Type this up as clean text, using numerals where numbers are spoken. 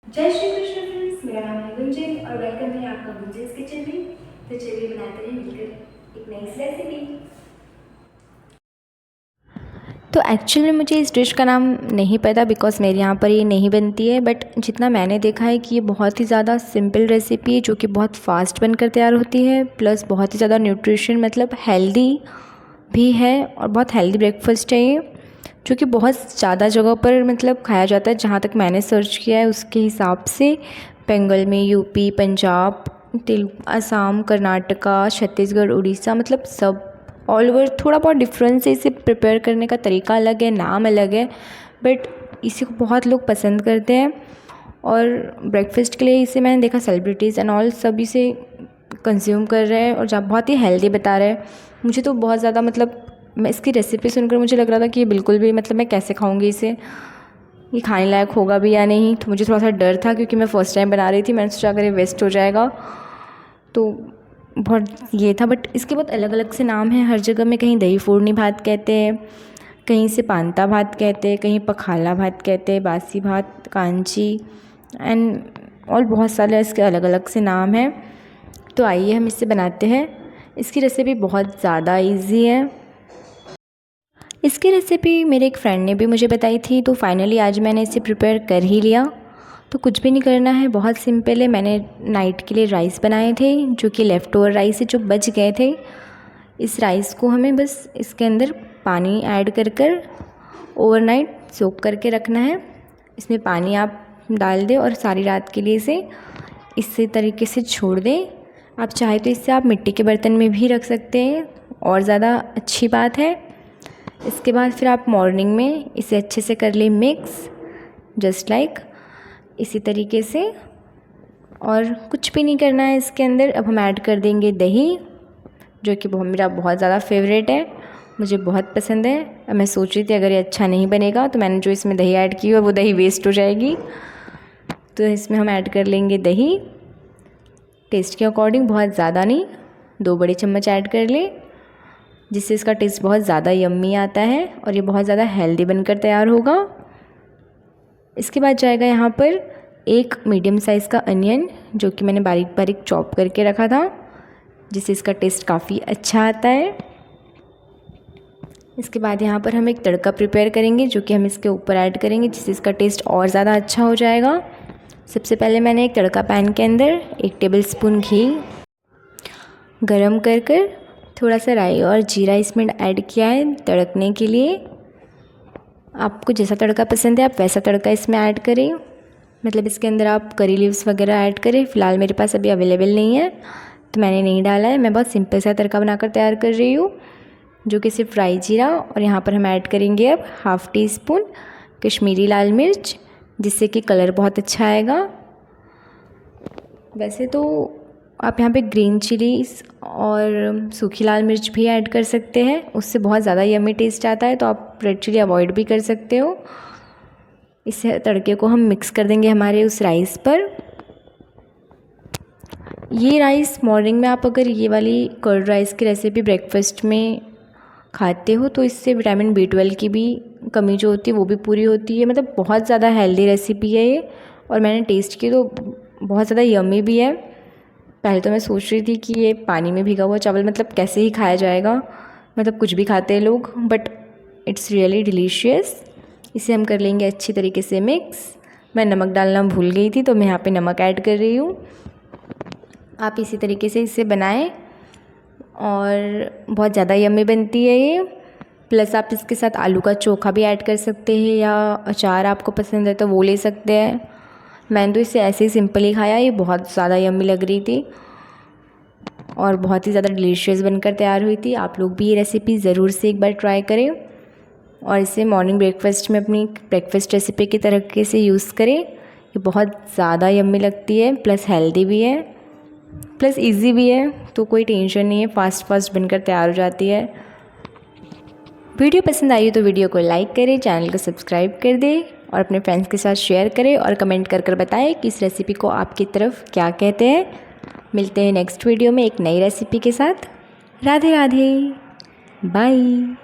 जय श्री कृष्ण फ्रेंड्स, मेरा नाम है गुंजन और वेलकम है आपका गुंजन्स किचन में। तो चलिए बनाते हैं मिलकर एक नई रेसिपी। तो एक्चुअली मुझे इस डिश का नाम नहीं पता बिकॉज़ मेरे यहाँ पर ये नहीं बनती है, बट जितना मैंने देखा है कि ये बहुत ही ज़्यादा सिंपल रेसिपी है जो कि बहुत फास्ट बनकर तैयार होती है, प्लस बहुत ही ज़्यादा न्यूट्रिशन मतलब हेल्दी भी है और बहुत हेल्दी ब्रेकफास्ट है ये, जो कि बहुत ज़्यादा जगहों पर मतलब खाया जाता है। जहाँ तक मैंने सर्च किया है उसके हिसाब से बंगाल में, यूपी, पंजाब, असम, कर्नाटका, छत्तीसगढ़, उड़ीसा, मतलब सब ऑल ओवर थोड़ा बहुत डिफरेंस है। इसे प्रिपेयर करने का तरीका अलग है, नाम अलग है, बट इसे को बहुत लोग पसंद करते हैं। और ब्रेकफास्ट के लिए इसे मैंने देखा सेलिब्रिटीज़ एंड ऑल सब इसे कंज्यूम कर रहे हैं और जहाँ बहुत ही हेल्दी बता रहे हैं। मुझे तो बहुत ज़्यादा मतलब मैं इसकी रेसिपी सुनकर मुझे लग रहा था कि ये बिल्कुल भी मतलब मैं कैसे खाऊंगी इसे, ये खाने लायक होगा भी या नहीं। तो मुझे थोड़ा सा डर था क्योंकि मैं फ़र्स्ट टाइम बना रही थी। मैंने सोचा अगर ये वेस्ट हो जाएगा तो बहुत ये था। बट इसके बहुत अलग अलग से नाम हैं हर जगह में। कहीं दही फोड़नी भात कहते हैं, कहीं से पांता भात कहते हैं, कहीं पखाला भात कहते हैं, बासी भात, कांची एंड और बहुत सारे इसके अलग अलग से नाम हैं। तो आइए हम इसे बनाते हैं। इसकी रेसिपी बहुत ज़्यादा इजी है। इसकी रेसिपी मेरे एक फ्रेंड ने भी मुझे बताई थी, तो फाइनली आज मैंने इसे प्रिपेयर कर ही लिया। तो कुछ भी नहीं करना है, बहुत सिंपल है। मैंने नाइट के लिए राइस बनाए थे जो कि लेफ़्ट ओवर राइस है, जो बच गए थे। इस राइस को हमें बस इसके अंदर पानी ऐड कर कर ओवरनाइट सोक करके रखना है। इसमें पानी आप डाल दें और सारी रात के लिए इसे इसी तरीके से छोड़ दें। आप चाहे तो इसे आप मिट्टी के बर्तन में भी रख सकते हैं और ज़्यादा अच्छी बात है। इसके बाद फिर आप मॉर्निंग में इसे अच्छे से कर लें मिक्स, जस्ट लाइक इसी तरीके से। और कुछ भी नहीं करना है इसके अंदर। अब हम ऐड कर देंगे दही, जो कि मेरा बहुत ज़्यादा फेवरेट है, मुझे बहुत पसंद है। अब मैं सोच रही थी अगर ये अच्छा नहीं बनेगा तो मैंने जो इसमें दही ऐड की है वो दही वेस्ट हो जाएगी। तो इसमें हम ऐड कर लेंगे दही टेस्ट के अकॉर्डिंग, बहुत ज़्यादा नहीं, 2 बड़े चम्मच ऐड कर लें, जिससे इसका टेस्ट बहुत ज़्यादा यम्मी आता है और ये बहुत ज़्यादा हेल्दी बनकर तैयार होगा। इसके बाद जाएगा यहाँ पर 1 मीडियम साइज़ का अनियन, जो कि मैंने बारीक बारीक चॉप करके रखा था, जिससे इसका टेस्ट काफ़ी अच्छा आता है। इसके बाद यहाँ पर हम एक तड़का प्रिपेयर करेंगे जो कि हम इसके ऊपर ऐड करेंगे, जिससे इसका टेस्ट और ज़्यादा अच्छा हो जाएगा। सबसे पहले मैंने एक तड़का पैन के अंदर 1 टेबलस्पून घी गरम कर कर थोड़ा सा राई और जीरा इसमें ऐड किया है तड़कने के लिए। आपको जैसा तड़का पसंद है आप वैसा तड़का इसमें ऐड करें, मतलब इसके अंदर आप करी लीव्स वगैरह ऐड करें। फ़िलहाल मेरे पास अभी अवेलेबल नहीं है तो मैंने नहीं डाला है। मैं बहुत सिंपल सा तड़का बनाकर तैयार कर रही हूँ, जो कि सिर्फ राई जीरा। और यहाँ पर हम ऐड करेंगे अब ½ टी स्पून कश्मीरी लाल मिर्च, जिससे कि कलर बहुत अच्छा आएगा। वैसे तो आप यहाँ पे ग्रीन चिलीज़ और सूखी लाल मिर्च भी ऐड कर सकते हैं, उससे बहुत ज़्यादा यम्मी टेस्ट आता है। तो आप रेड चिली अवॉइड भी कर सकते हो। इस तड़के को हम मिक्स कर देंगे हमारे उस राइस पर। ये राइस मॉर्निंग में आप अगर ये वाली कर्ड राइस की रेसिपी ब्रेकफास्ट में खाते हो तो इससे विटामिन B12 की भी कमी जो होती है वो भी पूरी होती है। मतलब बहुत ज़्यादा हेल्दी रेसिपी है ये, और मैंने टेस्ट की तो बहुत ज़्यादा यम्मी भी है। पहले तो मैं सोच रही थी कि ये पानी में भिगा हुआ चावल मतलब कैसे ही खाया जाएगा, मतलब कुछ भी खाते हैं लोग, बट इट्स रियली डिलीशियस। इसे हम कर लेंगे अच्छी तरीके से मिक्स। मैं नमक डालना भूल गई थी तो मैं यहाँ पे नमक ऐड कर रही हूँ। आप इसी तरीके से इसे बनाएं और बहुत ज़्यादा यम्मी बनती है ये। प्लस आप इसके साथ आलू का चोखा भी ऐड कर सकते हैं या अचार आपको पसंद है तो वो ले सकते हैं। मैंने तो इसे ऐसे ही सिंपल ही खाया, ये बहुत ज़्यादा यम्मी लग रही थी और बहुत ही ज़्यादा डिलीशियस बनकर तैयार हुई थी। आप लोग भी ये रेसिपी ज़रूर से एक बार ट्राई करें और इसे मॉर्निंग ब्रेकफास्ट में अपनी ब्रेकफास्ट रेसिपी की तरीके से यूज़ करें। ये बहुत ज़्यादा यम्मी लगती है, प्लस हेल्दी भी है, प्लस इजी भी है, तो कोई टेंशन नहीं है, फास्ट बनकर तैयार हो जाती है। वीडियो पसंद आई तो वीडियो को लाइक करें, चैनल को सब्सक्राइब कर दें और अपने फ्रेंड्स के साथ शेयर करें और कमेंट कर बताएं कि इस रेसिपी को आपकी तरफ क्या कहते हैं। मिलते हैं नेक्स्ट वीडियो में एक नई रेसिपी के साथ। राधे राधे, बाय।